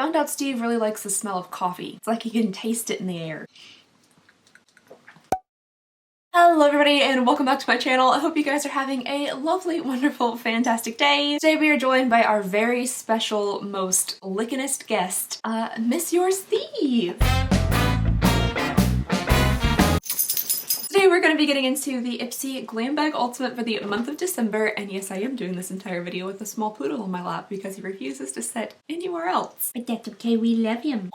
Found out Steve really likes the smell of coffee. It's like he can taste it in the air. Hello everybody and welcome back to my channel. I hope you guys are having a lovely, wonderful, fantastic day. Today we are joined by our very special, most lickinest guest, Miss Your Steve. Today we're going to be getting into the Ipsy Glam Bag Ultimate for the month of December, and yes, I am doing this entire video with a small poodle on my lap because he refuses to sit anywhere else. But that's okay, we love him.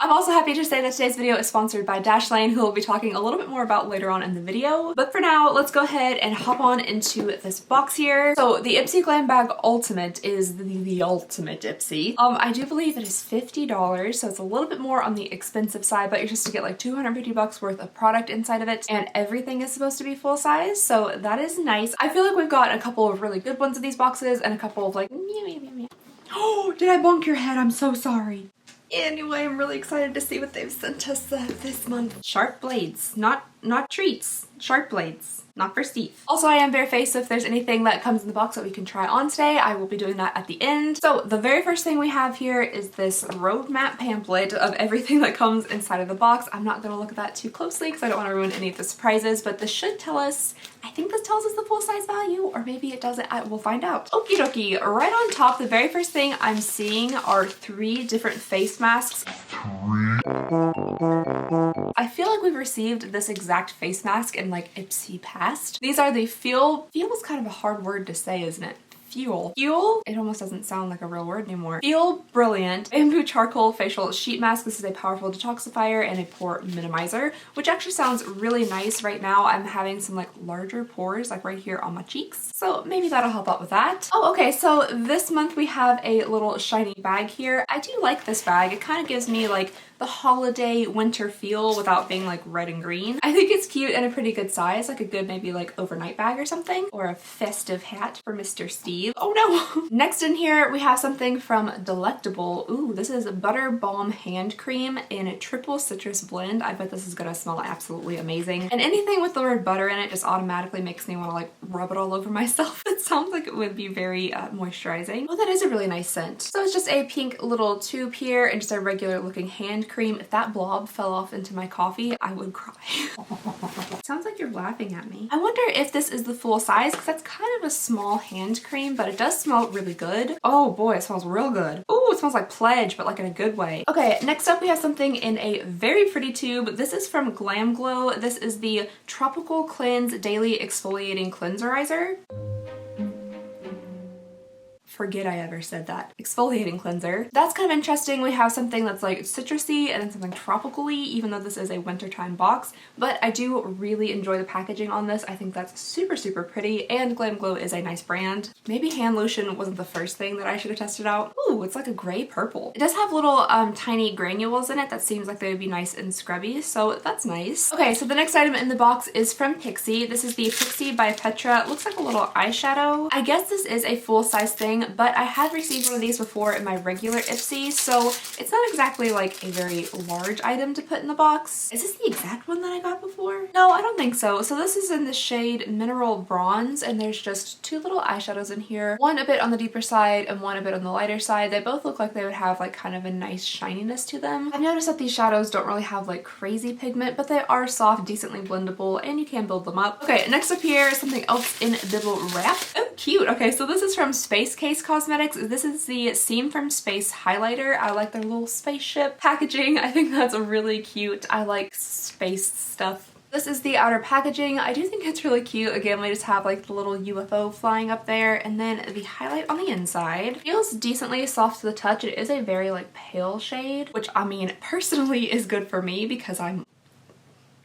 I'm also happy to say that today's video is sponsored by Dashlane, who we'll be talking a little bit more about later on in the video. But for now, let's go ahead and hop on into this box here. So the Ipsy Glam Bag Ultimate is the ultimate Ipsy. I do believe it is $50, so it's a little bit more on the expensive side, but you're just to get like 250 bucks worth of product inside of it, and everything is supposed to be full size, so that is nice. I feel like we've got a couple of really good ones in these boxes and a couple of like meow, meow, meow, meow. Oh, did I bonk your head? I'm so sorry. Anyway, I'm really excited to see what they've sent us this month. Sharp blades, not treats, sharp blades. Not for Steve. Also, I am barefaced, so if there's anything that comes in the box that we can try on today, I will be doing that at the end. So the very first thing we have here is this roadmap pamphlet of everything that comes inside of the box. I'm not going to look at that too closely because I don't want to ruin any of the surprises, but this should tell us, I think this tells us the full size value, or maybe it doesn't. We'll find out. Okie dokie, right on top, the very first thing I'm seeing are 3 different face masks. I feel like we've received this exact face mask in like Ipsy past. These are the Fuel is kind of a hard word to say, isn't it? Fuel. It almost doesn't sound like a real word anymore. Fuel Brilliant Bamboo Charcoal Facial Sheet Mask. This is a powerful detoxifier and a pore minimizer, which actually sounds really nice. Right now I'm having some like larger pores like right here on my cheeks, so maybe that'll help out with that. Oh, okay, so this month we have a little shiny bag here. I do like this bag. It kind of gives me like the holiday winter feel without being like red and green. I think it's cute and a pretty good size, like a good maybe like overnight bag or something, or a festive hat for Mr. Steve. Oh no! Next in here we have something from Delectable. Ooh, this is Butter Balm Hand Cream in a triple citrus blend. I bet this is gonna smell absolutely amazing. And anything with the word butter in it just automatically makes me want to like rub it all over myself. It sounds like it would be very moisturizing. Oh, that is a really nice scent. So it's just a pink little tube here and just a regular looking hand cream. If that blob fell off into my coffee, I would cry. Sounds like you're laughing at me. I wonder if this is the full size because that's kind of a small hand cream, but it does smell really good. Oh boy, it smells real good. Ooh, it smells like Pledge, but like in a good way. Okay, next up we have something in a very pretty tube. This is from Glam Glow. This is the Tropical Cleanse Daily Exfoliating Cleanserizer. Forget I ever said that. Exfoliating cleanser. That's kind of interesting. We have something that's like citrusy and then something tropical-y, even though this is a wintertime box, but I do really enjoy the packaging on this. I think that's super, super pretty, and Glam Glow is a nice brand. Maybe hand lotion wasn't the first thing that I should have tested out. Ooh, it's like a gray purple. It does have little tiny granules in it that seems like they would be nice and scrubby, so that's nice. Okay, so the next item in the box is from Pixi. This is the Pixi by Petra. It looks like a little eyeshadow. I guess this is a full-size thing, but I have received one of these before in my regular Ipsy, so it's not exactly like a very large item to put in the box. Is this the exact one that I got before? No, I don't think so. So this is in the shade Mineral Bronze, and there's just 2 little eyeshadows in here. One a bit on the deeper side and one a bit on the lighter side. They both look like they would have like kind of a nice shininess to them. I've noticed that these shadows don't really have like crazy pigment, but they are soft, decently blendable, and you can build them up. Okay, next up here is something else in bibble wrap. Oh, cute. Okay, so this is from Space Case Cosmetics. This is the Seam from Space highlighter. I like their little spaceship packaging. I think that's really cute. I like space stuff. This is the outer packaging. I do think it's really cute. Again, we just have like the little UFO flying up there, and then the highlight on the inside. Feels decently soft to the touch. It is a very like pale shade, which I mean personally is good for me because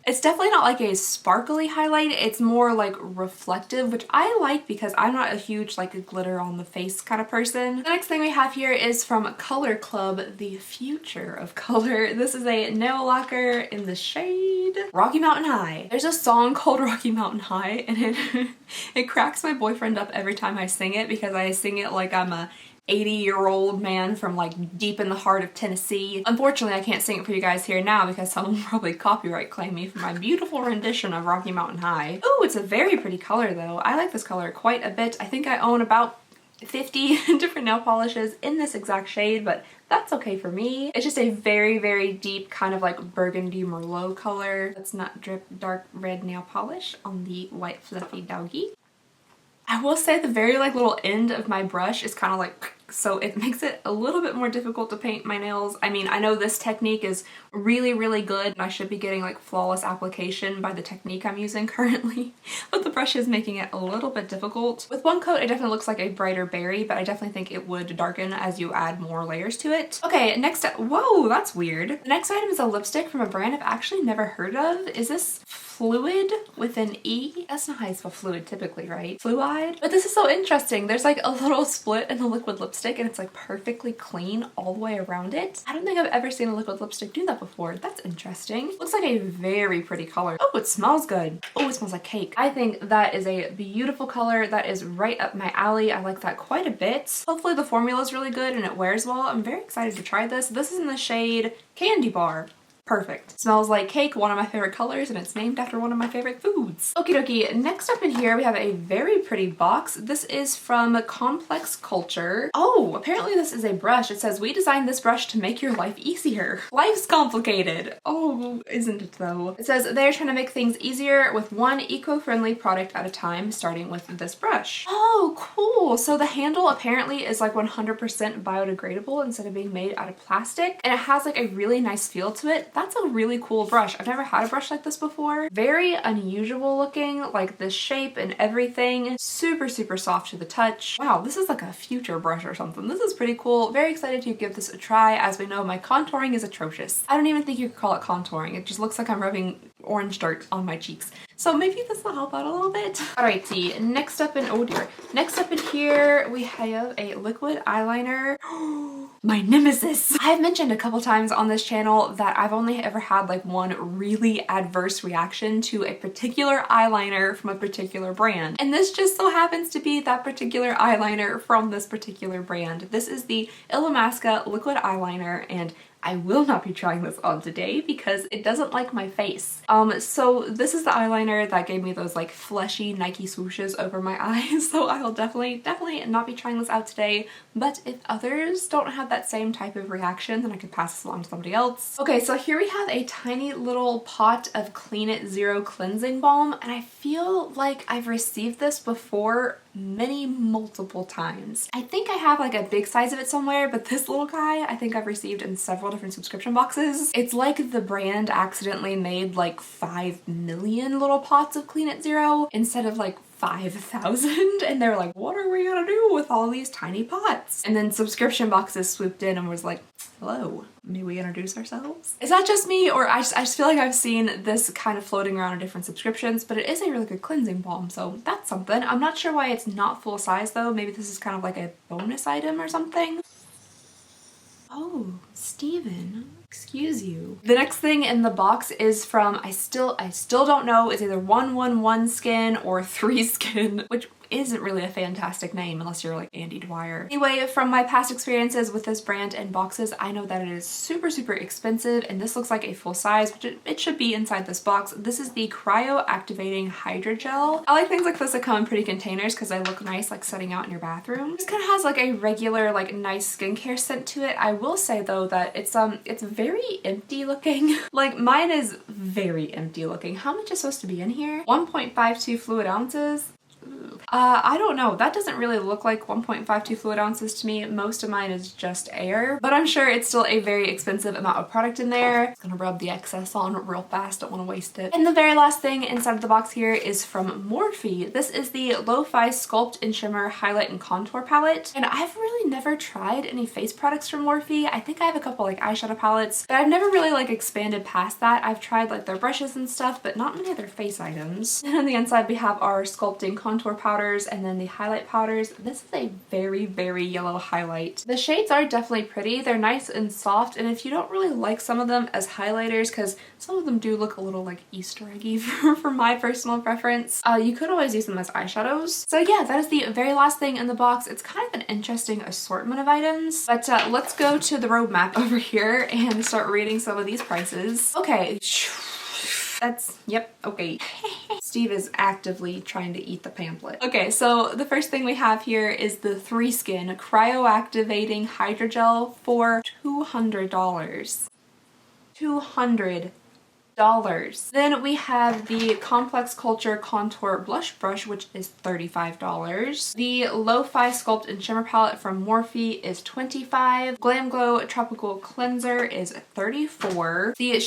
it's definitely not like a sparkly highlight, it's more like reflective, which I like because I'm not a huge like glitter on the face kind of person. The next thing we have here is from Color Club, the future of color. This is a nail lacquer in the shade Rocky Mountain High. There's a song called Rocky Mountain High, and it cracks my boyfriend up every time I sing it because I sing it like I'm a 80-year-old man from like deep in the heart of Tennessee. Unfortunately, I can't sing it for you guys here now because someone will probably copyright claim me for my beautiful rendition of Rocky Mountain High. Ooh, it's a very pretty color though. I like this color quite a bit. I think I own about 50 different nail polishes in this exact shade, but that's okay for me. It's just a very, very deep kind of like burgundy Merlot color. Let's not drip dark red nail polish on the white fluffy doggy. I will say the very like little end of my brush is kind of like, so it makes it a little bit more difficult to paint my nails. I mean, I know this technique is really, really good and I should be getting like flawless application by the technique I'm using currently, but the brush is making it a little bit difficult. With one coat, it definitely looks like a brighter berry, but I definitely think it would darken as you add more layers to it. Okay, next up, whoa, that's weird. The next item is a lipstick from a brand I've actually never heard of. Is this Fluid with an E? That's not how you spell fluid typically, right? Fluide? But this is so interesting. There's like a little split in the liquid lipstick and it's like perfectly clean all the way around it. I don't think I've ever seen a liquid lipstick do that before. That's interesting. Looks like a very pretty color. Oh, it smells good. Oh, it smells like cake. I think that is a beautiful color. That is right up my alley. I like that quite a bit. Hopefully the formula is really good and it wears well. I'm very excited to try this. This is in the shade Candy Bar. Perfect. Smells like cake, one of my favorite colors, and it's named after one of my favorite foods. Okie dokie, next up in here we have a very pretty box. This is from Complex Culture. Oh, apparently this is a brush. It says, we designed this brush to make your life easier. Life's complicated. Oh, isn't it though? It says they're trying to make things easier with one eco-friendly product at a time, starting with this brush. Oh, cool. So the handle apparently is like 100% biodegradable instead of being made out of plastic, and it has like a really nice feel to it. That's a really cool brush. I've never had a brush like this before. Very unusual looking, like the shape and everything. Super, super soft to the touch. Wow, this is like a future brush or something. This is pretty cool. Very excited to give this a try. As we know, my contouring is atrocious. I don't even think you could call it contouring. It just looks like I'm rubbing orange dirt on my cheeks. So maybe this will help out a little bit. Alrighty, next up in, oh dear. Next up in here, we have a liquid eyeliner. My nemesis. I've mentioned a couple times on this channel that I've only ever had like one really adverse reaction to a particular eyeliner from a particular brand. And this just so happens to be that particular eyeliner from this particular brand. This is the Illamasqua liquid eyeliner, and I will not be trying this on today because it doesn't like my face. So this is the eyeliner that gave me those like fleshy Nike swooshes over my eyes. So I will definitely not be trying this out today. But if others don't have that same type of reaction, then I could pass this along to somebody else. Okay, so here we have a tiny little pot of Clean It Zero cleansing balm, and I feel like I've received this before multiple times. I think I have like a big size of it somewhere, but this little guy I think I've received in several different subscription boxes. It's like the brand accidentally made like 5 million little pots of Clean It Zero instead of like 5,000, and they were like, what are we gonna do with all these tiny pots? And then subscription boxes swooped in and was like, hello, may we introduce ourselves? Is that just me, or I just feel like I've seen this kind of floating around in different subscriptions, but it is a really good cleansing balm, so that's something. I'm not sure why it's not full size though. Maybe this is kind of like a bonus item or something. Oh, Steven, excuse you. The next thing in the box is from, I still don't know, it's either 111 Skin or 3 Skin, which isn't really a fantastic name unless you're like Andy Dwyer. Anyway, from my past experiences with this brand and boxes, I know that it is super, super expensive, and this looks like a full size, which it should be inside this box. This is the Cryo Activating Hydrogel. I like things like this that come in pretty containers because they look nice like setting out in your bathroom. This kind of has like a regular like nice skincare scent to it. I will say though that it's very empty looking. Like mine is very empty looking. How much is supposed to be in here? 1.52 fluid ounces. I don't know. That doesn't really look like 1.52 fluid ounces to me. Most of mine is just air, but I'm sure it's still a very expensive amount of product in there. I'm gonna rub the excess on real fast. Don't want to waste it. And the very last thing inside of the box here is from Morphe. This is the Lo-Fi Sculpt and Shimmer Highlight and Contour Palette. And I've really never tried any face products from Morphe. I think I have a couple like eyeshadow palettes, but I've never really like expanded past that. I've tried like their brushes and stuff, but not many of their face items. And on the inside we have our sculpting contour powders and then the highlight powders. This is a very, very yellow highlight. The shades are definitely pretty. They're nice and soft, and if you don't really like some of them as highlighters, because some of them do look a little like Easter eggy for my personal preference, you could always use them as eyeshadows. So yeah, that is the very last thing in the box. It's kind of an interesting assortment of items, but let's go to the roadmap over here and start reading some of these prices. Okay. Yep, okay. Steve is actively trying to eat the pamphlet. Okay, so the first thing we have here is the 3Skin Cryoactivating Hydrogel for $200. $200. Then we have the Complex Culture Contour Blush Brush, which is $35. The Lo-Fi Sculpt and Shimmer Palette from Morphe is $25. Glam Glow Tropical Cleanser is $34. The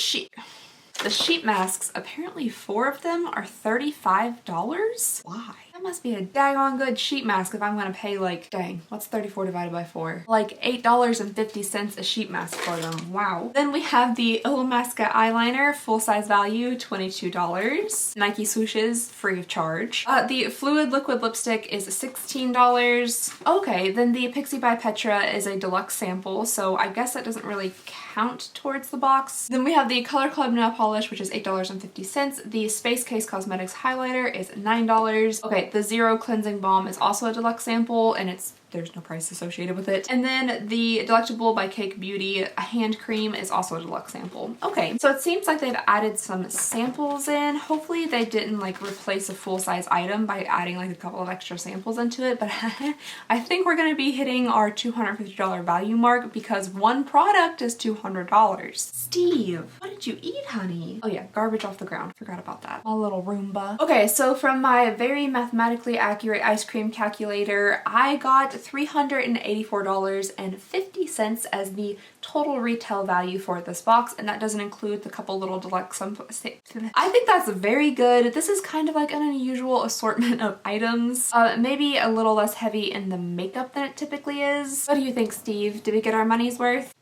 sheet masks, apparently 4 of them are $35? Why? That must be a daggone good sheet mask if I'm gonna pay like, dang, what's 34 divided by 4? Like $8.50 a sheet mask for them. Wow. Then we have the Illamasqua eyeliner, full size value, $22. Nike swooshes, free of charge. The Fluid Liquid Lipstick is $16. Okay, then the Pixie by Petra is a deluxe sample, so I guess that doesn't really count towards the box. Then we have the Color Club nail polish, which is $8.50. The Space Case Cosmetics highlighter is $9. Okay, the Zero Cleansing Balm is also a deluxe sample, and there's no price associated with it. And then the Delectable by Cake Beauty hand cream is also a deluxe sample. Okay, so it seems like they've added some samples in. Hopefully they didn't like replace a full-size item by adding like a couple of extra samples into it, but I think we're gonna be hitting our $250 value mark because one product is $200. Steve, what did you eat, honey? Oh yeah, garbage off the ground. Forgot about that. A little Roomba. Okay, so from my very mathematically accurate ice cream calculator, I got $384.50 as the total retail value for this box, and that doesn't include the couple little deluxe. I think that's very good. This is kind of like an unusual assortment of items. Maybe a little less heavy in the makeup than it typically is. What do you think, Steve? Did we get our money's worth?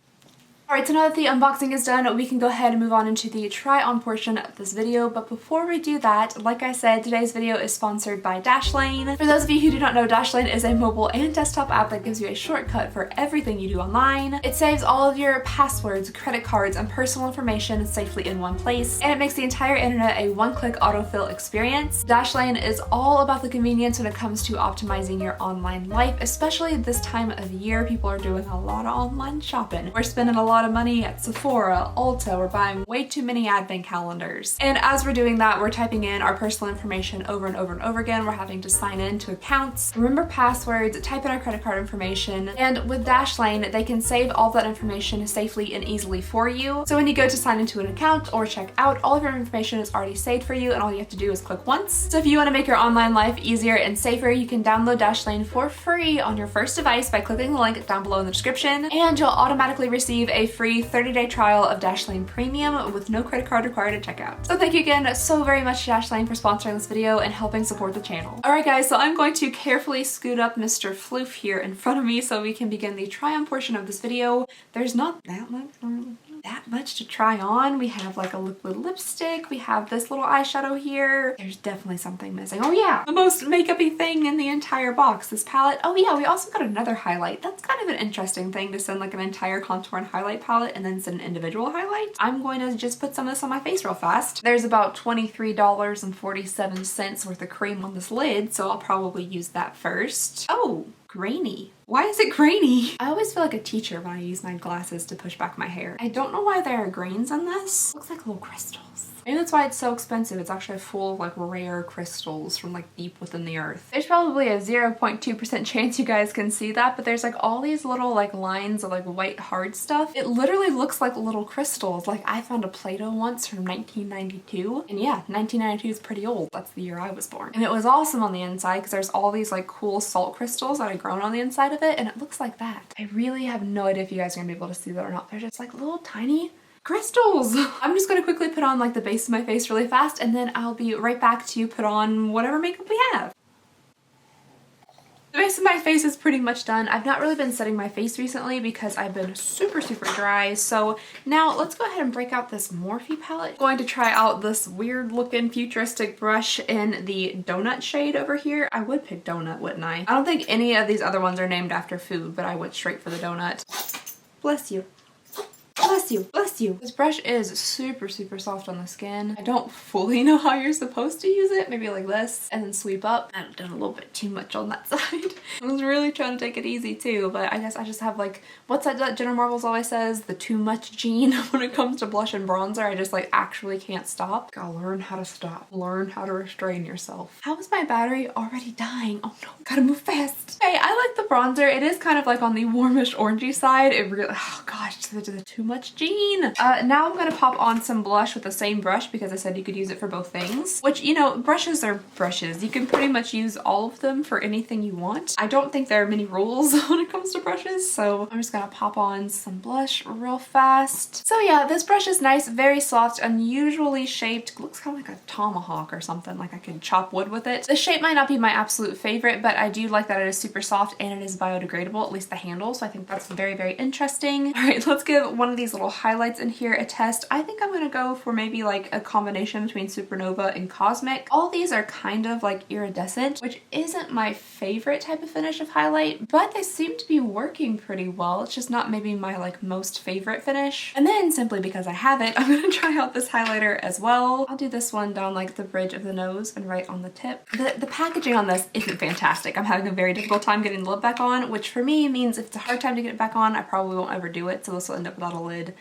Alright, so now that the unboxing is done, we can go ahead and move on into the try-on portion of this video, but before we do that, like I said, today's video is sponsored by Dashlane. For those of you who do not know, Dashlane is a mobile and desktop app that gives you a shortcut for everything you do online. It saves all of your passwords, credit cards, and personal information safely in one place, and it makes the entire internet a one-click autofill experience. Dashlane is all about the convenience when it comes to optimizing your online life, especially this time of year. People are doing a lot of online shopping. We're spending a lot of money at Sephora, Ulta, we're buying way too many advent calendars. And as we're doing that, we're typing in our personal information over and over and over again. We're having to sign in to accounts, remember passwords, type in our credit card information, and with Dashlane, they can save all that information safely and easily for you. So when you go to sign into an account or check out, all of your information is already saved for you, and all you have to do is click once. So if you want to make your online life easier and safer, you can download Dashlane for free on your first device by clicking the link down below in the description, and you'll automatically receive a free 30-day trial of Dashlane Premium with no credit card required at checkout. So thank you again so very much to Dashlane for sponsoring this video and helping support the channel. Alright guys, so I'm going to carefully scoot up Mr. Floof here in front of me so we can begin the try-on portion of this video. There's not that much to try on. We have like a liquid lipstick, we have this little eyeshadow here. There's definitely something missing. Oh yeah, the most makeup-y thing in the entire box, this palette. Oh yeah, we also got another highlight. That's kind of an interesting thing to send like an entire contour and highlight palette and then send an individual highlight. I'm going to just put some of this on my face real fast. There's about $23.47 worth of cream on this lid, so I'll probably use that first. Oh, grainy. Why is it grainy? I always feel like a teacher when I use my glasses to push back my hair. I don't know why there are grains on this. Looks like little crystals. Maybe that's why it's so expensive. It's actually full of like rare crystals from like deep within the earth. There's probably a 0.2% chance you guys can see that, but there's like all these little like lines of like white hard stuff. It literally looks like little crystals. Like I found a Play-Doh once from 1992. And yeah, 1992 is pretty old. That's the year I was born. And it was awesome on the inside because there's all these like cool salt crystals that had grown on the inside of it, and it looks like that. I really have no idea if you guys are gonna be able to see that or not. They're just like little tiny crystals. I'm just gonna quickly put on like the base of my face really fast, and then I'll be right back to put on whatever makeup we have. The base of my face is pretty much done. I've not really been setting my face recently because I've been super dry. So now let's go ahead and break out this Morphe palette. I'm going to try out this weird looking futuristic brush in the donut shade over here. I would pick donut, wouldn't I? I don't think any of these other ones are named after food, but I went straight for the donut. Bless you. Bless Bless you, bless you. This brush is super, super soft on the skin. I don't fully know how you're supposed to use it. Maybe like this and then sweep up. I've done a little bit too much on that side. I was really trying to take it easy too, but I guess I just have like, what's that Jenna Marbles always says? The too much gene when it comes to blush and bronzer. I just like actually can't stop. Gotta learn how to stop. Learn how to restrain yourself. How is my battery already dying? Oh no, gotta move fast. Okay, I like the bronzer. It is kind of like on the warmish orangey side. It really, oh gosh, the too much gene. Now I'm gonna pop on some blush with the same brush because I said you could use it for both things, which, you know, brushes are brushes. You can pretty much use all of them for anything you want. I don't think there are many rules when it comes to brushes, so I'm just gonna pop on some blush real fast. So yeah, this brush is nice, very soft, unusually shaped. Looks kind of like a tomahawk or something, like I could chop wood with it. The shape might not be my absolute favorite, but I do like that it is super soft and it is biodegradable, at least the handle, so I think that's very, very interesting. All right, let's give one of these little highlights in here a test. I think I'm gonna go for maybe like a combination between Supernova and Cosmic. All these are kind of like iridescent, which isn't my favorite type of finish of highlight, but they seem to be working pretty well. It's just not maybe my like most favorite finish. And then simply because I have it, I'm gonna try out this highlighter as well. I'll do this one down like the bridge of the nose and right on the tip. The packaging on this isn't fantastic. I'm having a very difficult time getting the lid back on, which for me means if it's a hard time to get it back on, I probably won't ever do it, so this will end up without a lid.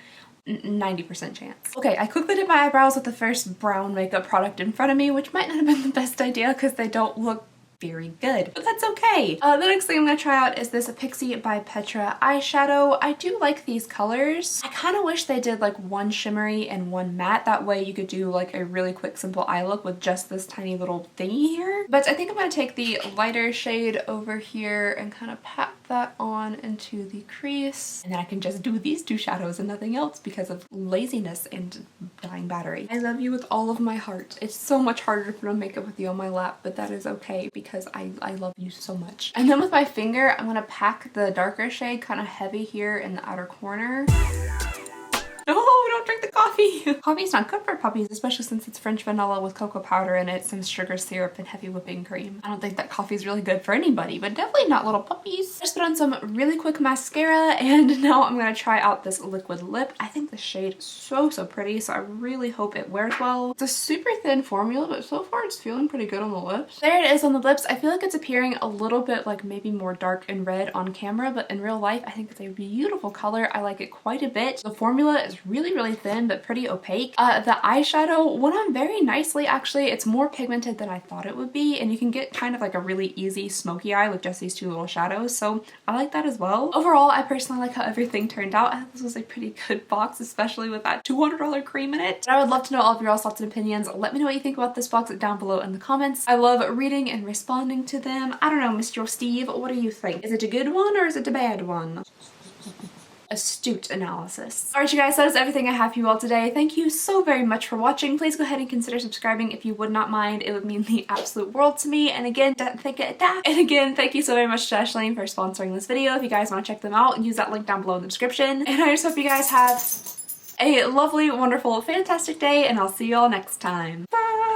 90% chance. Okay, I quickly did my eyebrows with the first brown makeup product in front of me, which might not have been the best idea because they don't look very good, but that's okay. The next thing I'm gonna try out is this Pixie by Petra eyeshadow. I do like these colors. I kind of wish they did like one shimmery and one matte. That way you could do like a really quick, simple eye look with just this tiny little thingy here. But I think I'm gonna take the lighter shade over here and kind of pat that on into the crease. And then I can just do these two shadows and nothing else because of laziness and dying battery. I love you with all of my heart. It's so much harder to put on makeup with you on my lap, but that is okay because I love you so much. And then with my finger, I'm gonna pack the darker shade kind of heavy here in the outer corner. No, don't drink the coffee. Coffee's not good for puppies, especially since it's French vanilla with cocoa powder in it, some sugar syrup, and heavy whipping cream. I don't think that coffee's really good for anybody, but definitely not little puppies. Just put on some really quick mascara, and now I'm gonna try out this liquid lip. I think the shade is so pretty, so I really hope it wears well. It's a super thin formula, but so far it's feeling pretty good on the lips. There it is on the lips. I feel like it's appearing a little bit like maybe more dark and red on camera, but in real life, I think it's a beautiful color. I like it quite a bit. The formula is really thin but pretty opaque. The eyeshadow went on very nicely actually. It's more pigmented than I thought it would be, and you can get kind of like a really easy smoky eye with just these two little shadows, so I like that as well. Overall, I personally like how everything turned out. I thought this was a pretty good box, especially with that $200 cream in it. But I would love to know all of your all's thoughts and opinions. Let me know what you think about this box down below in the comments. I love reading and responding to them. I don't know, Mr. Steve, what do you think? Is it a good one or is it a bad one? Astute analysis. Alright you guys, that is everything I have for you all today. Thank you so very much for watching. Please go ahead and consider subscribing if you would not mind. It would mean the absolute world to me. And again, thank you so very much to Ashley for sponsoring this video. If you guys want to check them out, use that link down below in the description. And I just hope you guys have a lovely, wonderful, fantastic day, and I'll see you all next time. Bye!